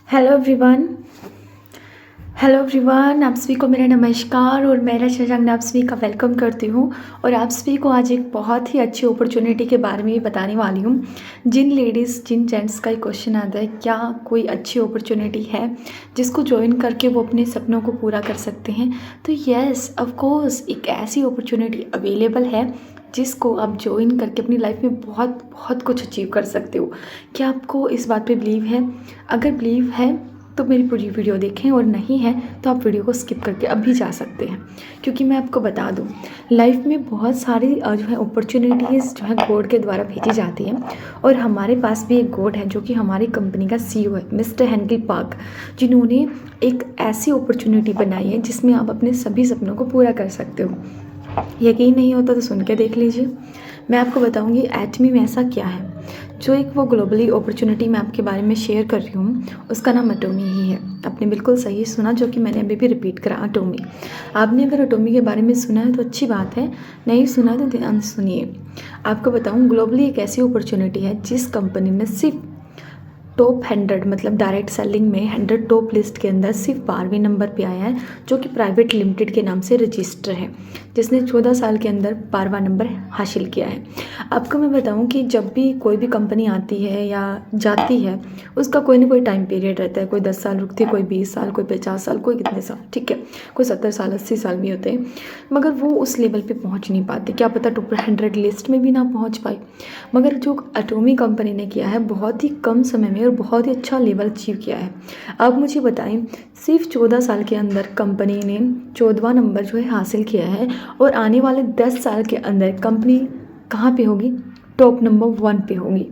Hello everyone. Hello everyone, आप सभी को मेरा नमस्कार और मेरा शशांक आप सभी का वेलकम करती हूँ। और आप सभी को आज एक बहुत ही अच्छी अपॉर्चुनिटी के बारे में बताने वाली हूँ। जिन लेडीज़ जिन जेंट्स का एक क्वेश्चन आता है, क्या कोई अच्छी अपॉर्चुनिटी है जिसको ज्वाइन करके वो अपने सपनों को पूरा कर सकते हैं, तो येस ऑफ कोर्स एक ऐसी अपॉर्चुनिटी अवेलेबल है जिसको आप ज्वाइन करके अपनी लाइफ में बहुत बहुत कुछ अचीव कर सकते हो। क्या आपको इस बात पे बिलीव है? अगर बिलीव है तो मेरी पूरी वीडियो देखें, और नहीं है तो आप वीडियो को स्किप करके अभी जा सकते हैं। क्योंकि मैं आपको बता दूं, लाइफ में बहुत सारी जो है अपॉर्चुनिटीज़ जो है गॉड के द्वारा भेजी जाती हैं। और हमारे पास भी एक गॉड है जो कि हमारी कंपनी का CEO है, मिस्टर हेनरी पार्क, जिन्होंने एक ऐसी अपॉर्चुनिटी बनाई है जिसमें आप अपने सभी सपनों को पूरा कर सकते हो। यकीन नहीं होता तो सुन के देख लीजिए। मैं आपको बताऊंगी एटमी में ऐसा क्या है। जो एक वो ग्लोबली अपॉर्चुनिटी मैं आपके बारे में शेयर कर रही हूँ, उसका नाम एटोमी ही है। आपने बिल्कुल सही सुना, जो कि मैंने अभी भी रिपीट करा, एटोमी। आपने अगर एटोमी के बारे में सुना है तो अच्छी बात है, नहीं सुना तो ध्यान से सुनिए। आपको बताऊँ, ग्लोबली एक ऐसी अपॉर्चुनिटी है जिस कंपनी में सिर्फ टॉप 100 मतलब डायरेक्ट सेलिंग में 100 टॉप लिस्ट के अंदर सिर्फ 12वें नंबर पे आया है, जो कि प्राइवेट लिमिटेड के नाम से रजिस्टर है, जिसने 14 साल के अंदर 12वां नंबर हासिल किया है। आपको मैं बताऊं कि जब भी कोई भी कंपनी आती है या जाती है, उसका कोई ना कोई टाइम पीरियड रहता है। कोई 10 साल रुकती है, कोई 20 साल, कोई 50 साल, कोई कितने साल, ठीक है, कोई 70 साल 80 साल भी होते हैं। मगर वो उस लेवल पे पहुंच नहीं पाते, क्या पता टॉप 100 लिस्ट में भी ना पहुंच पाए। मगर जो एटोमी कंपनी ने किया है, बहुत ही कम समय में और बहुत ही अच्छा लेवल अचीव किया है। अब मुझे बताएं, सिर्फ 14 साल के अंदर कंपनी ने 14वां नंबर जो है हासिल किया है, और आने वाले 10 साल के अंदर कंपनी कहाँ पे होगी? टॉप नंबर 1 पे होगी।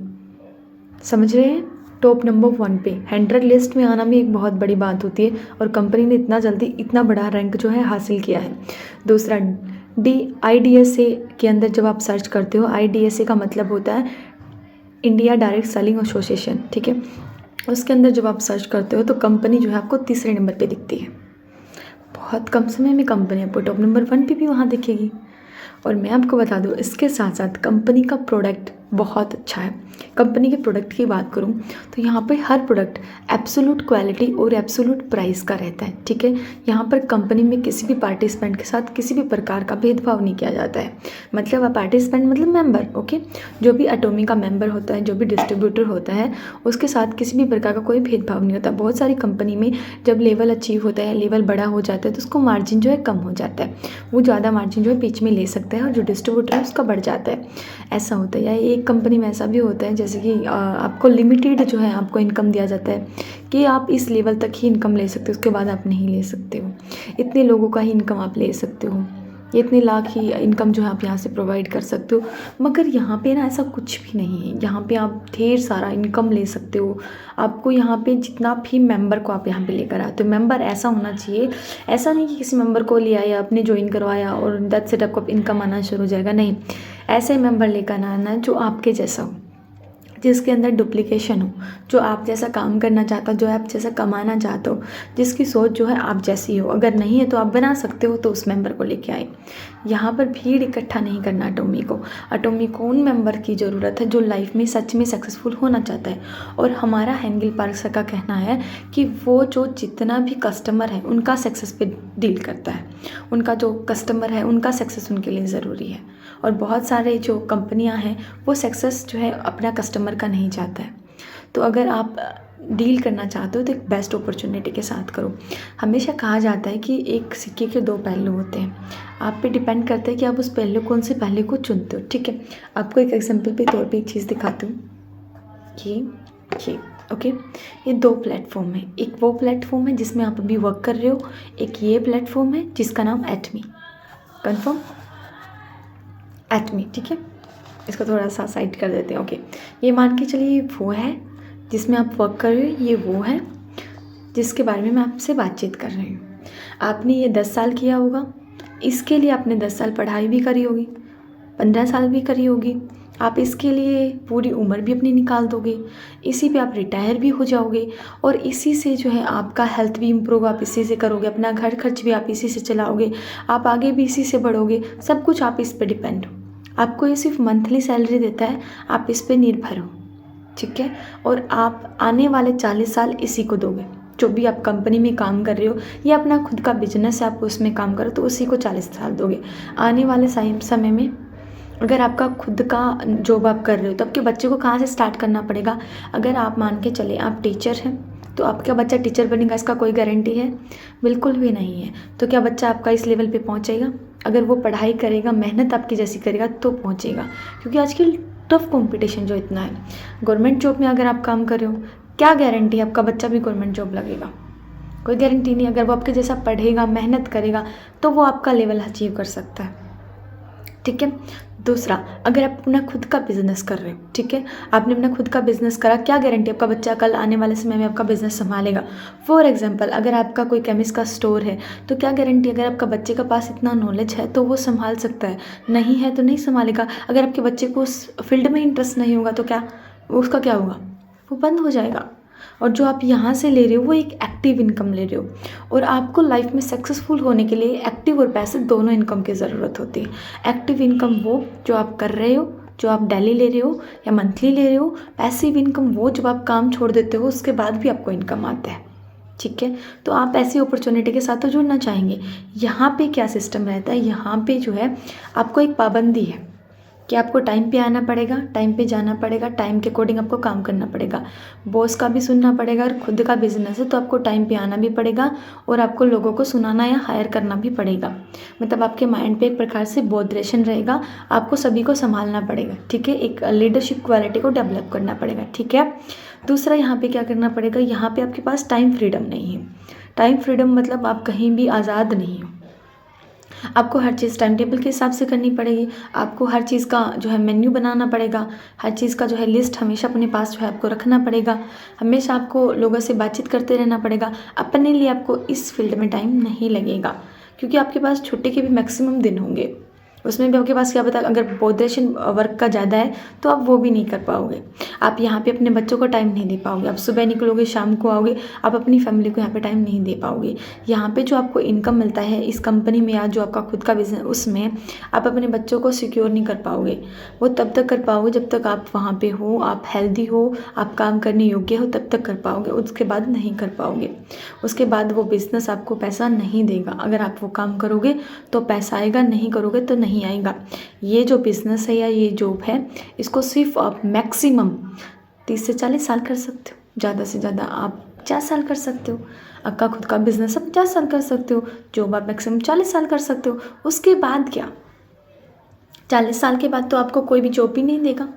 समझ रहे हैं? टॉप नंबर 1 पे 100 लिस्ट में आना भी एक बहुत बड़ी बात होती है, और कंपनी ने इतना जल्दी इतना बड़ा रैंक जो है हासिल किया है। दूसरा, IDSA के अंदर जब आप सर्च करते हो, IDSA का मतलब होता है इंडिया डायरेक्ट सेलिंग एसोसिएशन, ठीक है। उसके अंदर जब आप सर्च करते हो तो कंपनी जो है आपको तीसरे नंबर पे दिखती है। बहुत कम समय में कंपनी आपको टॉप नंबर 1 पे भी वहाँ दिखेगी। और मैं आपको बता दूँ, इसके साथ साथ कंपनी का प्रोडक्ट बहुत अच्छा है। कंपनी के प्रोडक्ट की बात करूँ तो यहाँ पे हर प्रोडक्ट एब्सोल्यूट क्वालिटी और एब्सोल्यूट प्राइस का रहता है, ठीक है। यहाँ पर कंपनी में किसी भी पार्टिसिपेंट के साथ किसी भी प्रकार का भेदभाव नहीं किया जाता है। मतलब पार्टिसिपेंट मतलब मेंबर, ओके। जो भी एटोमी का मेंबर होता है, जो भी डिस्ट्रीब्यूटर होता है, उसके साथ किसी भी प्रकार का कोई भेदभाव नहीं होता। बहुत सारी कंपनी में जब लेवल अचीव होता है, लेवल बड़ा हो जाता है, तो उसको मार्जिन जो है कम हो जाता है। वो ज़्यादा मार्जिन जो है बीच में ले सकता है, और जो डिस्ट्रीब्यूटर है उसका बढ़ जाता है। ऐसा होता है। या एक कंपनी में ऐसा भी होता है, जैसे कि आपको लिमिटेड जो है आपको इनकम दिया जाता है कि आप इस लेवल तक ही इनकम ले सकते हो, उसके बाद आप नहीं ले सकते हो। इतने लोगों का ही इनकम आप ले सकते हो, इतने लाख ही इनकम जो है आप यहाँ से प्रोवाइड कर सकते हो। मगर यहाँ पे ना ऐसा कुछ भी नहीं है। यहाँ पे आप ढेर सारा इनकम ले सकते हो। आपको यहाँ पे जितना भी मेंबर को आप यहाँ पे लेकर आते हो, मेंबर ऐसा होना चाहिए, ऐसा नहीं कि किसी मेंबर को ले आया, आपने ज्वाइन करवाया और दैट्स इट, आपको इनकम आना शुरू हो जाएगा। नहीं, ऐसे मेंबर लेकर आना है जो आपके जैसा हो, जिसके अंदर डुप्लीकेशन हो, जो आप जैसा काम करना चाहता हो, जो आप जैसा कमाना चाहते हो, जिसकी सोच जो है आप जैसी हो। अगर नहीं है तो आप बना सकते हो, तो उस मेंबर को लेके आए। यहाँ पर भीड़ इकट्ठा नहीं करना एटोमी को। एटोमी को उन मेंबर की ज़रूरत है जो लाइफ में सच में सक्सेसफुल होना चाहता है। और हमारा हेनरी पार्क सर का कहना है कि वो जो जितना भी कस्टमर है उनका सक्सेस पे डील करता है। उनका जो कस्टमर है उनका सक्सेस उनके लिए ज़रूरी है। और बहुत सारे जो कंपनियां हैं वो सक्सेस जो है अपना कस्टमर का नहीं चाहता है। तो अगर आप डील करना चाहते हो तो एक बेस्ट अपॉर्चुनिटी के साथ करो। हमेशा कहा जाता है कि एक सिक्के के दो पहलू होते हैं। आप पे डिपेंड करता है कि आप उस पहलू कौन से पहलू को चुनते हो, ठीक है। आपको एक एग्जांपल के तौर पे एक चीज़ दिखाती हूँ। ये ओके, ये 2 प्लेटफॉर्म है। एक वो प्लेटफॉर्म है जिसमें आप अभी वर्क कर रहे हो, एक ये प्लेटफॉर्म है जिसका नाम एटमी, कन्फर्म, एटमी, ठीक है। इसको थोड़ा सा साइड कर देते हैं, ओके। ये मान के चलिए वो है जिसमें आप वर्क कर रहे हो, ये वो है जिसके बारे में मैं आपसे बातचीत कर रही हूँ। आपने ये 10 साल किया होगा, इसके लिए आपने 10 साल पढ़ाई भी करी होगी, 15 साल भी करी होगी। आप इसके लिए पूरी उम्र भी अपनी निकाल दोगे, इसी पे आप रिटायर भी हो जाओगे, और इसी से जो है आपका हेल्थ भी इम्प्रूव आप इसी से करोगे, अपना घर खर्च भी आप इसी से चलाओगे, आप आगे भी इसी से बढ़ोगे। सब कुछ आप इस पे डिपेंड हो। आपको ये सिर्फ मंथली सैलरी देता है, आप इस पे निर्भर हो। ठीक है। और आप आने वाले 40 साल इसी को दोगे। जो भी आप कंपनी में काम कर रहे हो या अपना खुद का बिजनेस है, आप उसमें काम करो तो उसी को 40 साल दोगे। आने वाले समय में अगर आपका खुद का जॉब आप कर रहे हो तो आपके बच्चे को कहाँ से स्टार्ट करना पड़ेगा। अगर आप मान के चले आप टीचर हैं तो आपका बच्चा टीचर बनेगा, इसका कोई गारंटी है? बिल्कुल भी नहीं है। तो क्या बच्चा आपका इस लेवल पे पहुंचेगा? अगर वो पढ़ाई करेगा, मेहनत आपकी जैसी करेगा तो पहुंचेगा, क्योंकि आजकल टफ कंपटीशन जो इतना है। गवर्नमेंट जॉब में अगर आप काम कर रहे हो, क्या गारंटी है आपका बच्चा भी गवर्नमेंट जॉब लगेगा? कोई गारंटी नहीं। अगर वो आपके जैसा पढ़ेगा, मेहनत करेगा तो वो आपका लेवल अचीव कर सकता है, ठीक है। दूसरा, अगर आप अपना खुद का बिजनेस कर रहे हो, ठीक है, आपने अपना खुद का बिजनेस करा, क्या गारंटी आपका बच्चा कल आने वाले समय में आपका बिजनेस संभालेगा? फॉर एग्जांपल, अगर आपका कोई केमिस्ट का स्टोर है तो क्या गारंटी अगर आपका बच्चे के पास इतना नॉलेज है तो वो संभाल सकता है? नहीं है तो नहीं संभालेगा। अगर आपके बच्चे को उस फील्ड में इंटरेस्ट नहीं होगा तो क्या उसका क्या होगा? वो बंद हो जाएगा। और जो आप यहाँ से ले रहे हो वो एक एक्टिव इनकम ले रहे हो। और आपको लाइफ में सक्सेसफुल होने के लिए एक्टिव और पैसिव दोनों इनकम की ज़रूरत होती है। एक्टिव इनकम वो जो आप कर रहे हो, जो आप डेली ले रहे हो या मंथली ले रहे हो। पैसिव इनकम वो जब आप काम छोड़ देते हो उसके बाद भी आपको इनकम आता है, ठीक है। तो आप ऐसी अपॉर्चुनिटी के साथ तो जुड़ना चाहेंगे। यहाँ पे क्या सिस्टम रहता है, यहाँ पे जो है आपको एक पाबंदी है कि आपको टाइम पे आना पड़ेगा, टाइम पे जाना पड़ेगा, टाइम के अकॉर्डिंग आपको काम करना पड़ेगा। बॉस का भी सुनना पड़ेगा, और खुद का बिजनेस है तो आपको टाइम पे आना भी पड़ेगा और आपको लोगों को सुनाना या हायर करना भी पड़ेगा। मतलब आपके माइंड पे एक प्रकार से बॉडरेशन रहेगा, आपको सभी को संभालना पड़ेगा, ठीक है। एक लीडरशिप क्वालिटी को डेवलप करना पड़ेगा, ठीक है। दूसरा, यहाँ पे क्या करना पड़ेगा, यहाँ पे आपके पास टाइम फ्रीडम नहीं है। टाइम फ्रीडम मतलब आप कहीं भी आज़ाद नहीं हो। आपको हर चीज़ टाइम टेबल के हिसाब से करनी पड़ेगी। आपको हर चीज़ का जो है मेन्यू बनाना पड़ेगा। हर चीज़ का जो है लिस्ट हमेशा अपने पास जो है आपको रखना पड़ेगा। हमेशा आपको लोगों से बातचीत करते रहना पड़ेगा। अपने लिए आपको इस फील्ड में टाइम नहीं लगेगा, क्योंकि आपके पास छुट्टी के भी मैक्सिमम दिन होंगे। उसमें भी आपके पास क्या पता, अगर पोजीशन वर्क का ज़्यादा है तो आप वो भी नहीं कर पाओगे। आप यहाँ पे अपने बच्चों को टाइम नहीं दे पाओगे। आप सुबह निकलोगे, शाम को आओगे, आप अपनी फैमिली को यहाँ पे टाइम नहीं दे पाओगे। यहाँ पे जो आपको इनकम मिलता है इस कंपनी में या जो आपका खुद का बिजनेस, उसमें आप अपने बच्चों को सिक्योर नहीं कर पाओगे। वो तब तक कर पाओगे जब तक आप वहाँ पे हो, आप हेल्दी हो, आप काम करने योग्य हो, तब तक कर पाओगे। उसके बाद नहीं कर पाओगे। उसके बाद वो बिज़नेस आपको पैसा नहीं देगा। अगर आप वो काम करोगे तो पैसा आएगा, नहीं करोगे तो नहीं आएगा। ये जो बिज़नेस है या ये जॉब है, इसको सिर्फ आप मैक्सिमम 30 से 40 साल कर सकते हो। ज़्यादा से ज़्यादा आप 50 साल कर सकते हो। आपका खुद का बिजनेस आप 50 साल कर सकते हो, जॉब आप मैक्सिमम 40 साल कर सकते हो। उसके बाद क्या, 40 साल के बाद तो आपको कोई भी जॉब भी नहीं देगा।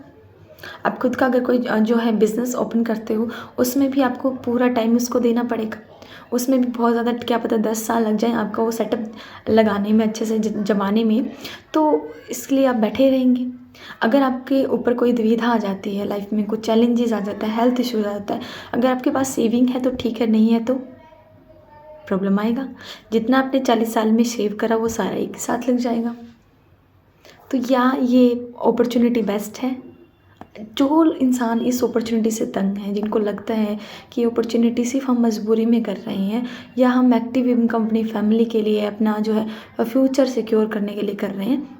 आप खुद का अगर कोई जो है बिज़नेस ओपन करते हो, उसमें भी आपको पूरा टाइम उसको देना पड़ेगा। उसमें भी बहुत ज़्यादा, क्या पता 10 साल लग जाए आपका वो सेटअप लगाने में, अच्छे से जमाने में, तो इसलिए आप बैठे रहेंगे। अगर आपके ऊपर कोई दुविधा आ जाती है, लाइफ में कुछ चैलेंजेस आ जाता है, हेल्थ इश्यूज आ जाता है, अगर आपके पास सेविंग है तो ठीक है, नहीं है तो प्रॉब्लम आएगा। जितना आपने 40 साल में सेव करा वो सारा एक साथ लग जाएगा। तो या ये अपॉर्चुनिटी बेस्ट है। जो इंसान इस अपॉर्चुनिटी से तंग है, जिनको लगता है कि अपॉर्चुनिटी सिर्फ हम मजबूरी में कर रहे हैं या हम एक्टिव इनकम अपनी फैमिली के लिए, अपना जो है फ्यूचर सिक्योर करने के लिए कर रहे हैं,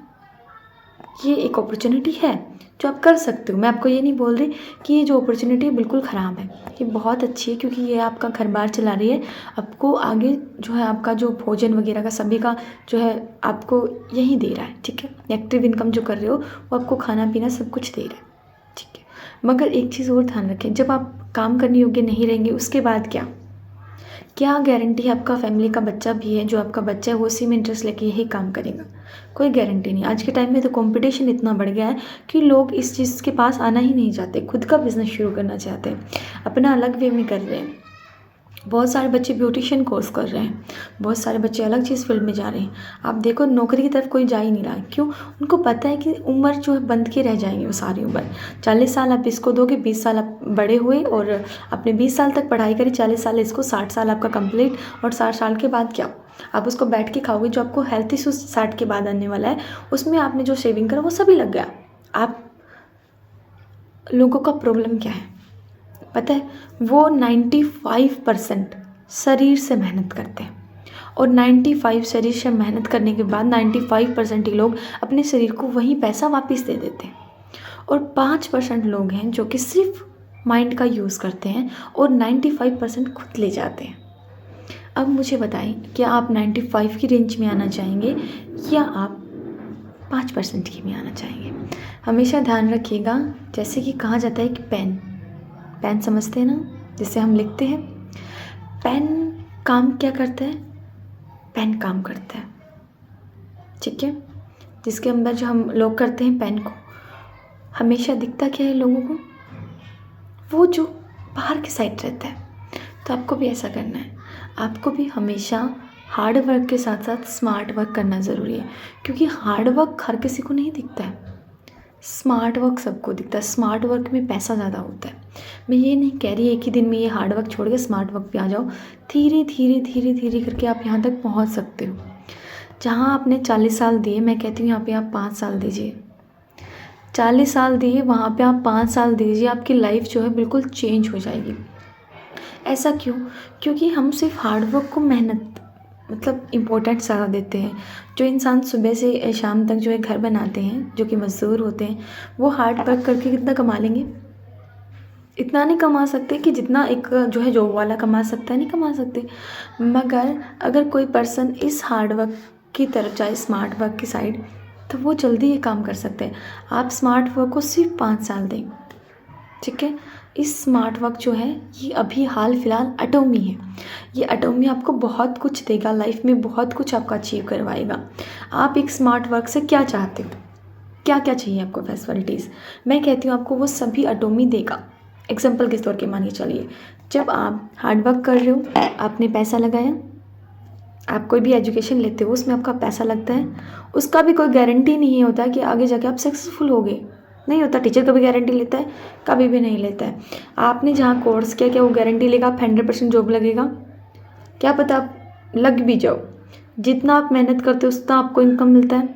ये एक अपॉर्चुनिटी है जो आप कर सकते हो। मैं आपको ये नहीं बोल रही कि ये जो अपॉर्चुनिटी बिल्कुल ख़राब है, ये बहुत अच्छी है, क्योंकि ये आपका घर बार चला रही है। आपको आगे जो है आपका जो भोजन वगैरह का सभी का जो है आपको यही दे रहा है, ठीक है। एक्टिव इनकम जो कर रहे हो वो आपको खाना पीना सब कुछ दे रहा है, ठीक है। मगर एक चीज़ और ध्यान रखें, जब आप काम करने योग्य नहीं रहेंगे उसके बाद क्या गारंटी है आपका फैमिली का बच्चा भी है, जो आपका बच्चा है वो उसी में इंटरेस्ट लेके यही काम करेगा? कोई गारंटी नहीं। आज के टाइम में तो कंपटीशन इतना बढ़ गया है कि लोग इस चीज़ के पास आना ही नहीं चाहते, खुद का बिजनेस शुरू करना चाहते हैं, अपना अलग वे में कर रहे हैं। बहुत सारे बच्चे ब्यूटिशियन कोर्स कर रहे हैं, बहुत सारे बच्चे अलग चीज़ फील्ड में जा रहे हैं। आप देखो नौकरी की तरफ कोई जा ही नहीं रहा है। क्यों? उनको पता है कि उम्र जो है बंद के रह जाएंगे वो सारी उम्र। 40 साल आप इसको दोगे, 20 साल आप बड़े हुए और आपने 20 साल तक पढ़ाई करी, 40 साल इसको, 60 साल आपका कंप्लीट। और 60 साल के बाद क्या? आप उसको बैठ के खाओगे। जो आपको हेल्थ इशू 60 के बाद आने वाला है, उसमें आपने जो शेविंग करा वो सभी लग गया। आप लोगों का प्रॉब्लम क्या है पता है? वो 95% शरीर से मेहनत करते हैं, और 95 शरीर से मेहनत करने के बाद 95% ही लोग अपने शरीर को वही पैसा वापस दे देते हैं। और 5% लोग हैं जो कि सिर्फ माइंड का यूज़ करते हैं और 95% खुद ले जाते हैं। अब मुझे बताएं, क्या आप 95 की रेंज में आना चाहेंगे या आप 5% की में आना चाहेंगे? हमेशा ध्यान रखिएगा, जैसे कि कहा जाता है कि पेन पेन समझते हैं ना, जिससे हम लिखते हैं। पेन काम क्या करता है? पेन काम करता है, ठीक है। जिसके अंदर जो हम लोग करते हैं पेन को, हमेशा दिखता क्या है लोगों को? वो जो बाहर की साइड रहता है। तो आपको भी ऐसा करना है। आपको भी हमेशा हार्ड वर्क के साथ साथ स्मार्ट वर्क करना ज़रूरी है, क्योंकि हार्ड वर्क हर किसी को नहीं दिखता है, स्मार्ट वर्क सबको दिखता है। स्मार्ट वर्क में पैसा ज़्यादा होता है। मैं ये नहीं कह रही एक ही दिन में ये हार्ड वर्क छोड़ के स्मार्ट वर्क पे आ जाओ। धीरे धीरे धीरे धीरे करके आप यहाँ तक पहुँच सकते हो। जहाँ आपने 40 साल दिए, मैं कहती हूँ यहाँ पे आप 5 साल दीजिए। 40 साल दिए, वहाँ पे आप 5 साल दीजिए, आपकी लाइफ जो है बिल्कुल चेंज हो जाएगी। ऐसा क्यों? क्योंकि हम सिर्फ हार्ड वर्क को मेहनत मतलब इम्पोर्टेंट ज़्यादा देते हैं। जो इंसान सुबह से शाम तक जो है घर बनाते हैं, जो कि मज़दूर होते हैं, वो हार्ड वर्क करके कितना कमा लेंगे? इतना नहीं कमा सकते कि जितना एक जो है जॉब वाला कमा सकता है, नहीं कमा सकते। मगर अगर कोई पर्सन इस हार्ड वर्क की तरफ जाए, स्मार्ट वर्क की साइड, तो वो जल्दी ये काम कर सकते हैं। आप स्मार्ट वर्क को सिर्फ 5 साल दें, ठीक है। इस स्मार्ट वर्क जो है ये अभी हाल फिलहाल एटोमी है। ये एटोमी आपको बहुत कुछ देगा, लाइफ में बहुत कुछ आपका अचीव करवाएगा। आप एक स्मार्ट वर्क से क्या चाहते हो, क्या क्या चाहिए आपको फैसिलिटीज़? मैं कहती हूँ आपको वो सभी एटोमी देगा। एग्जाम्पल के तौर के मान के चलिए, जब आप हार्ड वर्क कर रहे हो, आपने पैसा लगाया, आप कोई भी एजुकेशन लेते हो उसमें आपका पैसा लगता है, उसका भी कोई गारंटी नहीं होता कि आगे जाके आप सक्सेसफुल होगे, नहीं होता। टीचर कभी गारंटी लेता है? कभी भी नहीं लेता है। आपने जहाँ कोर्स किया, क्या वो गारंटी लेगा आप 100% जॉब लगेगा? क्या पता आप लग भी जाओ। जितना आप मेहनत करते हो उतना आपको इनकम मिलता है?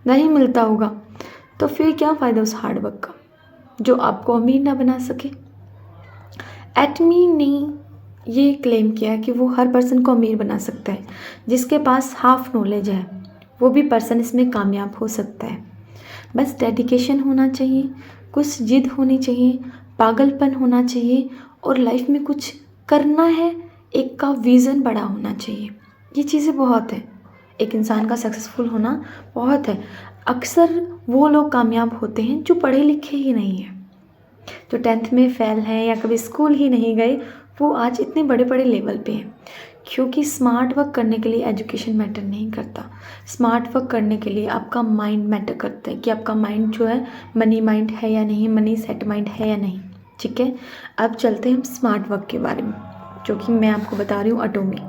नहीं मिलता होगा। तो फिर क्या फ़ायदा उस हार्ड वर्क का जो आपको अमीर ना बना सके? एटमी ने ये क्लेम किया कि वो हर पर्सन को अमीर बना सकता है। जिसके पास हाफ नॉलेज है वो भी पर्सन इसमें कामयाब हो सकता है। बस डेडिकेशन होना चाहिए, कुछ जिद होनी चाहिए, पागलपन होना चाहिए और लाइफ में कुछ करना है, एक का विज़न बड़ा होना चाहिए। ये चीज़ें बहुत है, एक इंसान का सक्सेसफुल होना बहुत है। अक्सर वो लोग कामयाब होते हैं जो पढ़े लिखे ही नहीं हैं, जो 10th में फ़ेल हैं या कभी स्कूल ही नहीं गए, वो आज इतने बड़े बड़े लेवल पे हैं। क्योंकि स्मार्ट वर्क करने के लिए एजुकेशन मैटर नहीं करता। स्मार्ट वर्क करने के लिए आपका माइंड मैटर करता है कि आपका माइंड जो है मनी माइंड है या नहीं, मनी सेट माइंड है या नहीं, ठीक है। अब चलते हैं हम स्मार्ट वर्क के बारे में, जो कि मैं आपको बता रही हूँ एटोमी।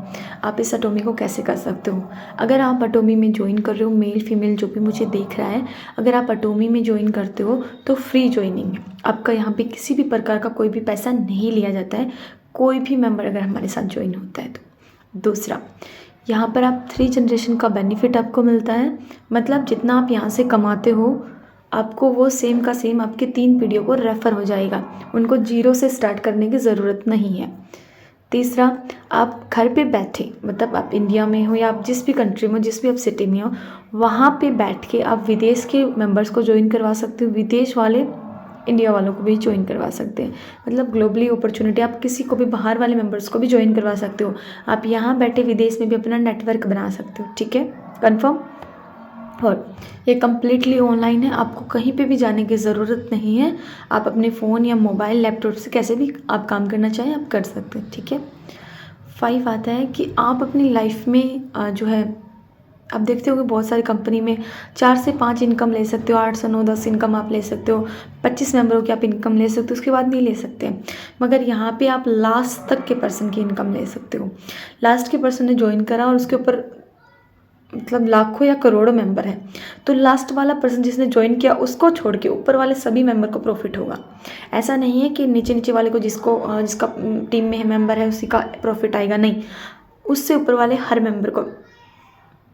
आप इस एटोमी को कैसे कर सकते हो? अगर आप एटोमी में ज्वाइन कर रहे हो, मेल फीमेल जो भी मुझे देख रहा है, अगर आप एटोमी में ज्वाइन करते हो तो फ्री ज्वाइनिंग है आपका। यहाँ पे किसी भी प्रकार का कोई भी पैसा नहीं लिया जाता है, कोई भी मेंबर अगर हमारे साथ ज्वाइन होता है तो। दूसरा, यहाँ पर आप 3 जनरेशन का बेनिफिट आपको मिलता है। मतलब जितना आप यहाँ से कमाते हो, आपको वो सेम का सेम आपके 3 पीढ़ियों को रेफ़र हो जाएगा। उनको जीरो से स्टार्ट करने की ज़रूरत नहीं है। तीसरा, आप घर पे बैठे, मतलब आप इंडिया में हो या आप जिस भी कंट्री में हो, जिस भी आप सिटी में हो, वहाँ पे बैठ के आप विदेश के मेंबर्स को ज्वाइन करवा सकते हो। विदेश वाले इंडिया वालों को भी ज्वाइन करवा सकते हैं। मतलब ग्लोबली अपॉर्चुनिटी, आप किसी को भी, बाहर वाले मेंबर्स को भी ज्वाइन करवा सकते हो। आप यहाँ बैठे विदेश में भी अपना नेटवर्क बना सकते हो, ठीक है, कंफर्म। और ये कम्प्लीटली ऑनलाइन है, आपको कहीं पे भी जाने की ज़रूरत नहीं है। आप अपने फ़ोन या मोबाइल लैपटॉप से कैसे भी आप काम करना चाहें आप कर सकते हैं, ठीक है। 5 आता है कि आप अपनी लाइफ में जो है, आप देखते हो कि बहुत सारी कंपनी में 4 से 5 इनकम ले सकते हो, 8 से 9 10 इनकम आप ले सकते हो, 25 मेंबरों की आप इनकम ले सकते हो, उसके बाद नहीं ले सकते। मगर यहाँ पे आप लास्ट तक के पर्सन की इनकम ले सकते हो। लास्ट के पर्सन ने ज्वाइन करा और उसके ऊपर मतलब लाखों या करोड़ों मेंबर हैं, तो लास्ट वाला पर्सन जिसने ज्वाइन किया उसको छोड़ के ऊपर वाले सभी मेंबर को प्रॉफिट होगा। ऐसा नहीं है कि नीचे नीचे वाले को जिसका टीम में मेंबर है उसी का प्रॉफिट आएगा, नहीं, उससे ऊपर वाले हर मेंबर को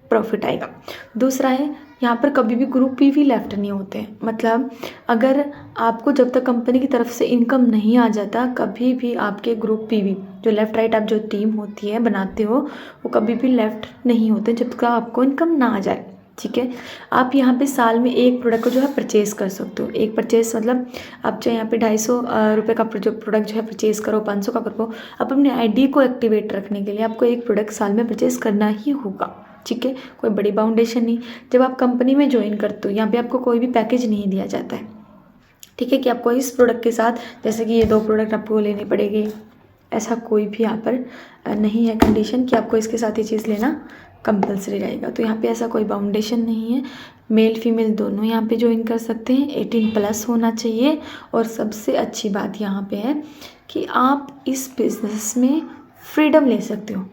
प्रॉफिट आएगा। दूसरा है, यहाँ पर कभी भी ग्रुप भी लेफ्ट नहीं होते हैं। मतलब अगर आपको जब तक कंपनी की तरफ से इनकम नहीं आ जाता, कभी भी आपके ग्रुप भी जो लेफ़्ट राइट आप जो टीम होती है बनाते हो, वो कभी भी लेफ़्ट नहीं होते जब तक आपको इनकम ना आ जाए। ठीक है। आप यहाँ पे साल में एक प्रोडक्ट को जो है परचेज़ कर सकते हो। एक परचेज़ मतलब आप चाहे यहाँ पे 250 रुपये का जो प्रोडक्ट जो है परचेज़ करो, 500 का करो, आप अपने आईडी को एक्टिवेट रखने के लिए आपको एक प्रोडक्ट साल में परचेज़ करना ही होगा। ठीक है, कोई बड़ी बाउंडेशन नहीं। जब आप कंपनी में ज्वाइन करते हो यहाँ पे आपको कोई भी पैकेज नहीं दिया जाता है। ठीक है, कि आपको इस प्रोडक्ट के साथ जैसे कि ये 2 प्रोडक्ट आपको लेने पड़ेंगे, ऐसा कोई भी यहाँ पर नहीं है कंडीशन कि आपको इसके साथ ये चीज़ लेना कंपलसरी रहेगा। तो यहाँ पे ऐसा कोई बाउंडेशन नहीं है। मेल फीमेल दोनों यहाँ पे ज्वाइन कर सकते हैं। 18+ होना चाहिए। और सबसे अच्छी बात यहाँ पे है कि आप इस बिज़नेस में फ्रीडम ले सकते हो।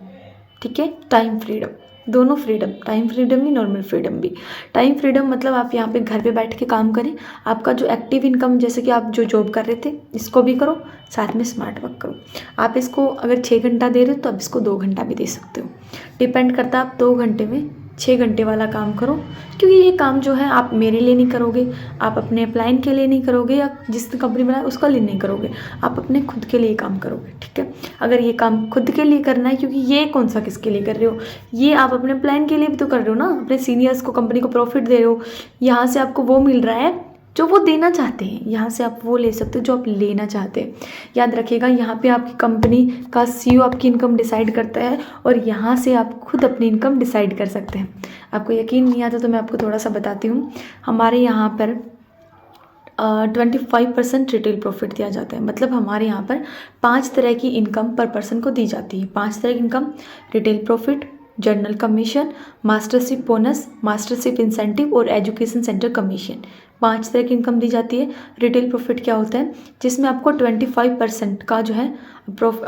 ठीक है, टाइम फ्रीडम, दोनों फ्रीडम, टाइम फ्रीडम भी, नॉर्मल फ्रीडम भी। टाइम फ्रीडम मतलब आप यहाँ पे घर पे बैठ के काम करें, आपका जो एक्टिव इनकम जैसे कि आप जो जॉब कर रहे थे इसको भी करो, साथ में स्मार्ट वर्क करो। आप इसको अगर 6 घंटा दे रहे हो तो आप इसको 2 घंटा भी दे सकते हो। डिपेंड करता है आप 2 घंटे में 6 घंटे वाला काम करो, क्योंकि ये काम जो है आप मेरे लिए नहीं करोगे, आप अपने क्लाइंट के लिए नहीं करोगे, या जिस कंपनी बनाए उसका लिए नहीं करोगे, आप अपने खुद के लिए काम करोगे। ठीक है, अगर ये काम खुद के लिए करना है, क्योंकि ये कौन सा किसके लिए कर रहे हो, ये आप अपने प्लान के लिए भी तो कर रहे हो ना, अपने सीनियर्स को, कंपनी को प्रॉफिट दे रहे हो, यहाँ से आपको वो मिल रहा है जो वो देना चाहते हैं, यहाँ से आप वो ले सकते हो जो आप लेना चाहते हैं। याद रखिएगा, यहाँ पे आपकी कंपनी का CEO आपकी इनकम डिसाइड करता है, और यहाँ से आप खुद अपनी इनकम डिसाइड कर सकते हैं। आपको यकीन नहीं आता तो मैं आपको थोड़ा सा बताती हूँ। हमारे यहाँ पर 25% रिटेल प्रॉफिट दिया जाता है। मतलब हमारे यहाँ पर 5 तरह की इनकम पर पर्सन को दी जाती है। 5 तरह की income: retail profit, journal commission, mastership bonus, mastership incentive और एजुकेशन सेंटर कमीशन। 5 तरह की इनकम दी जाती है। रिटेल प्रॉफिट क्या होता है, जिसमें आपको 25% का जो है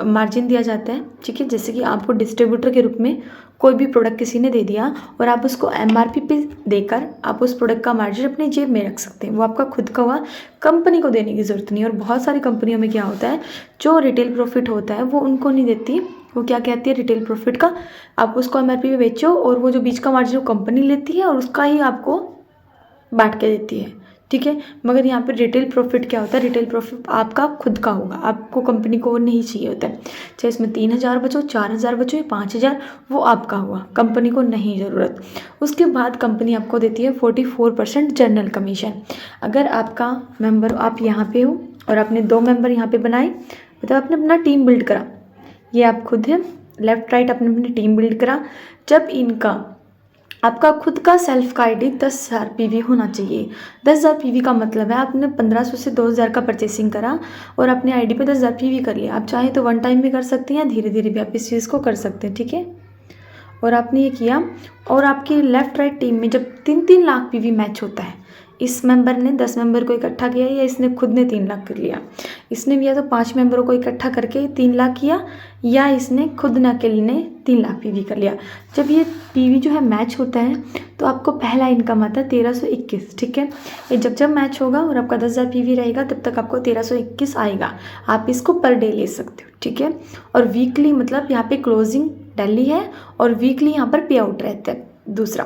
मार्जिन दिया जाता है। ठीक है, जैसे कि आपको डिस्ट्रीब्यूटर के रूप में कोई भी प्रोडक्ट किसी ने दे दिया और आप उसको MRP पे देकर आप उस प्रोडक्ट का मार्जिन अपनी जेब में रख सकते हैं। वो आपका खुद का हुआ, कंपनी को देने की ज़रूरत नहीं है। और बहुत सारी कंपनियों में क्या होता है, जो रिटेल प्रॉफिट होता है वो उनको नहीं देती। वो क्या कहती है, रिटेल प्रॉफिट का आप उसको MRP पे बेचो, और वो जो बीच का मार्जिन वो कंपनी लेती है और उसका ही आपको बांट के देती है। ठीक है, मगर यहाँ पर रिटेल प्रॉफिट क्या होता है, रिटेल प्रॉफिट आपका खुद का होगा, आपको कंपनी को नहीं चाहिए होता है। चाहे इसमें 3000 बचो, 4000 बचो या 5000, वो आपका हुआ, कंपनी को नहीं ज़रूरत। उसके बाद कंपनी आपको देती है 44% जनरल कमीशन। अगर आपका मेंबर, आप यहाँ पे हो और आपने 2 मेंबर यहाँ पे बनाए, मतलब आपने अपना टीम बिल्ड करा, ये आप खुद है, लेफ्ट राइट आपने अपनी टीम बिल्ड करा। जब इनका आपका खुद का सेल्फ का आईडी 10,000 PV होना चाहिए। 10,000 PV का मतलब है आपने 1500 से 2,000 का परचेसिंग करा और अपने आईडी पे 10,000 PV कर लिया। आप चाहें तो 1 टाइम भी कर सकते हैं, धीरे धीरे भी आप इस चीज़ को कर सकते हैं। ठीक है, और आपने ये किया, और आपकी लेफ्ट राइट टीम में जब 3-3 लाख PV मैच होता है, इस मेंबर ने 10 मेंबर को इकट्ठा किया या इसने खुद ने 3 लाख कर लिया, इसने भी या तो 5 मेंबरों को इकट्ठा करके 3 लाख किया, या इसने खुद न अकेले ने 3 लाख PV कर लिया। जब ये PV जो है मैच होता है तो आपको पहला इनकम आता है 1321। ठीक है, ये जब जब मैच होगा और आपका 10,000 PV रहेगा तब तक आपको 1321 आएगा। आप इसको पर डे ले सकते हो। ठीक है, और वीकली मतलब यहाँ पे क्लोजिंग डेली है और वीकली यहाँ पर पे आउट रहता है। दूसरा,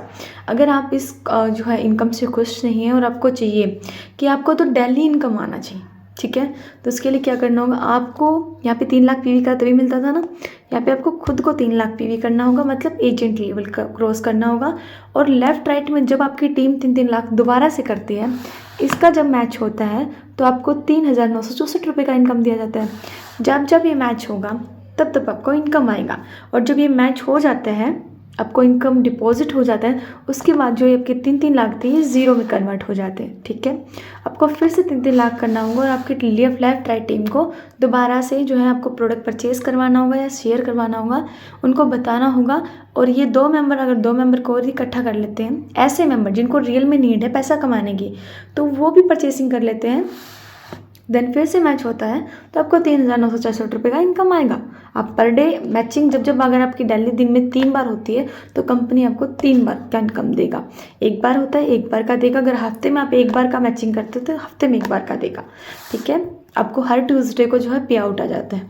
अगर आप इस जो है इनकम से खुश नहीं है और आपको चाहिए कि आपको तो डेली इनकम आना चाहिए, ठीक है, तो उसके लिए क्या करना होगा, आपको यहाँ पे 3 लाख PV का तभी मिलता था ना, यहाँ पे आपको खुद को 3 लाख PV करना होगा, मतलब एजेंट लेवल का क्रॉस करना होगा। और लेफ्ट राइट में जब आपकी टीम 3-3 लाख दोबारा से करती है, इसका जब मैच होता है तो आपको 3,964 रुपये का इनकम दिया जाता है। जब जब ये मैच होगा तब तब आपको इनकम आएगा, और जब ये मैच हो जाता है आपको इनकम डिपॉजिट हो जाता है, उसके बाद जो आपके 3-3 लाख थे ये 0 में कन्वर्ट हो जाते हैं। ठीक है, आपको फिर से 3-3 लाख करना होगा और आपके लेफ्ट राइट टीम को दोबारा से जो है आपको प्रोडक्ट परचेज करवाना होगा या शेयर करवाना होगा, उनको बताना होगा। और ये 2 मेंबर, अगर 2 मेंबर को और इकट्ठा कर लेते हैं, ऐसे मेंबर जिनको रियल में नीड है पैसा कमाने की, तो वो भी परचेसिंग कर लेते हैं, देन फिर से मैच होता है तो आपको 3,964 रुपये का इनकम आएगा। आप पर डे मैचिंग जब अगर आपकी डेली दिन में 3 बार होती है तो कंपनी आपको 3 बार का इनकम देगा। 1 बार होता है 1 बार का देगा, अगर हफ्ते में आप 1 बार का मैचिंग करते हो तो हफ्ते में 1 बार का देगा। ठीक है, आपको हर ट्यूसडे को जो है पे आउट आ जाता है।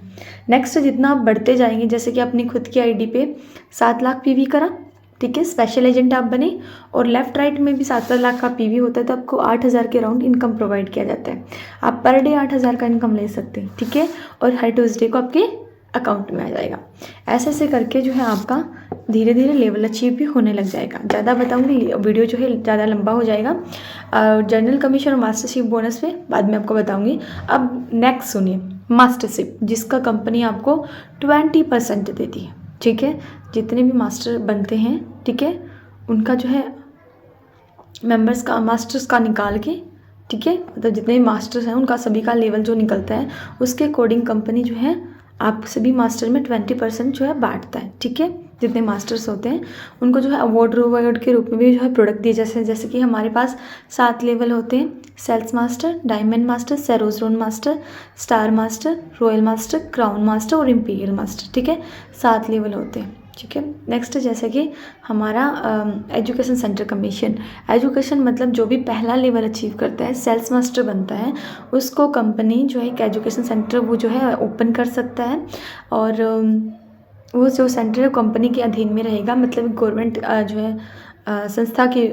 नेक्स्ट, जितना आप बढ़ते जाएंगे, जैसे कि अपनी खुद की आईडी पे 7 लाख PV करा, ठीक है, स्पेशल एजेंट आप बने, और लेफ्ट राइट में भी 7 लाख का PV होता है तो आपको 8,000 के अराउंड इनकम प्रोवाइड किया जाता है। आप पर डे 8,000 का इनकम ले सकते हैं। ठीक है, और हर ट्यूसडे को आपके अकाउंट में आ जाएगा। ऐसे ऐसे करके जो है आपका धीरे धीरे लेवल अचीव भी होने लग जाएगा। ज़्यादा बताऊँगी वीडियो जो है ज़्यादा लंबा हो जाएगा। जनरल कमीशन और मास्टरशिप बोनस पे बाद में आपको बताऊँगी। अब नेक्स्ट सुनिए, मास्टरशिप जिसका कंपनी आपको 20% देती है, ठीक है। जितने भी मास्टर बनते हैं, ठीक है, उनका जो है मेंबर्स का मास्टर्स का निकाल के, ठीक है, मतलब जितने भी मास्टर्स हैं उनका सभी का लेवल जो निकलता है उसके अकॉर्डिंग कंपनी जो है आप सभी मास्टर में 20% जो है बांटता है, ठीक है। जितने मास्टर्स होते हैं उनको जो है अवार्ड के रूप में भी जो है प्रोडक्ट दिए जैसे कि हमारे पास 7 लेवल होते हैं, सेल्स मास्टर, डायमंड मास्टर, सेरोजोन master, star master, royal master, crown master और इम्पीरियल मास्टर, ठीक है। 7 लेवल होते हैं, ठीक है। नेक्स्ट जैसे कि हमारा एजुकेशन सेंटर कमीशन, एजुकेशन मतलब जो भी पहला लेवल अचीव करता है, सेल्स मास्टर बनता है, उसको कंपनी जो है एक एजुकेशन सेंटर वो जो है ओपन कर सकता है। और वो जो सेंटर है कंपनी के अधीन में रहेगा, मतलब गवर्नमेंट जो है संस्था की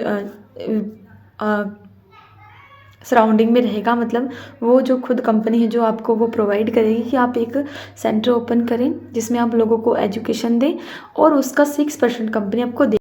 सराउंडिंग में रहेगा। मतलब वो जो खुद कंपनी है जो आपको वो प्रोवाइड करेगी कि आप एक सेंटर ओपन करें जिसमें आप लोगों को एजुकेशन दें और उसका 6% कंपनी आपको दे।